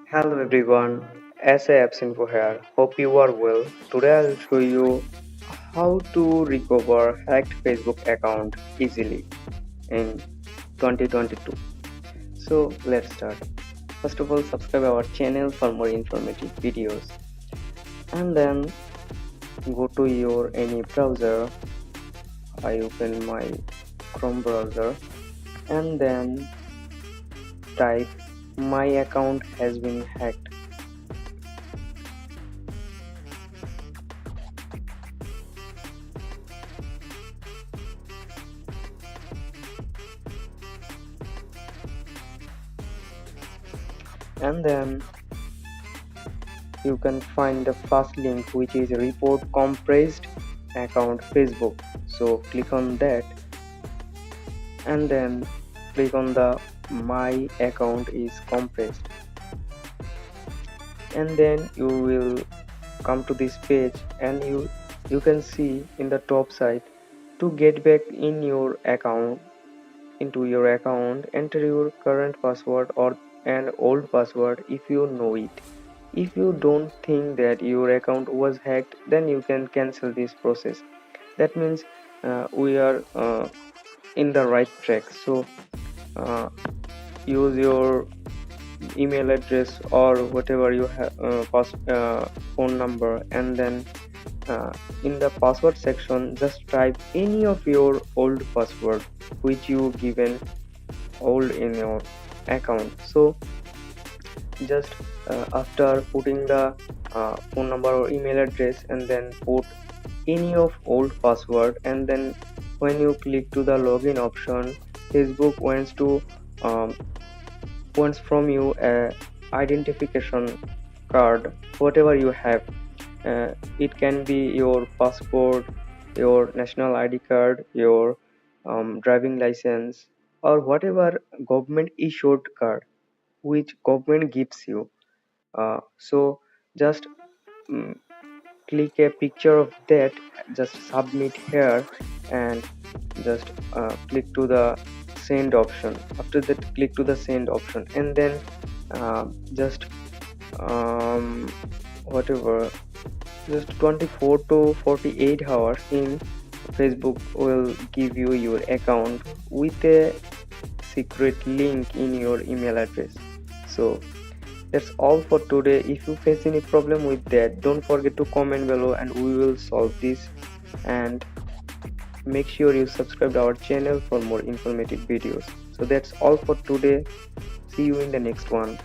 Hello everyone, SA Apps Info here. Hope you are well. Today I'll show you how to recover hacked Facebook account easily in 2022. So let's start. First of all, subscribe our channel for more informative videos, and then go to your any browser. I open my Chrome browser and then type my account has been hacked. And then you can find the first link, which is report compressed account Facebook. So click on that and then click on the my account is compressed, and then you will come to this page, and you can see in the top side to get back in your account into your account, enter your current password or an old password if you know it. If you don't think that your account was hacked, then you can cancel this process. That means we are in the right track. So uh, use your email address or whatever you have, phone number, and then uh, in the password section just type any of your old password which you given old in your account. So just after putting the phone number or email address, and then put any of old password, and then when you click to the login option, Facebook um, wants from you a identification card, whatever you have. It can be your passport, your national ID card, your driving license, or whatever government issued card which government gives you. So just mm, click a picture of that, just submit here, and just click to the send option. After that, click to the send option, and then just um, whatever, just 24 to 48 hours in, Facebook will give you your account with a secret link in your email address. So that's all for today. If you face any problem with that, don't forget to comment below and we will solve this. And make sure you subscribe to our channel for more informative videos. So that's all for today. See you in the next one.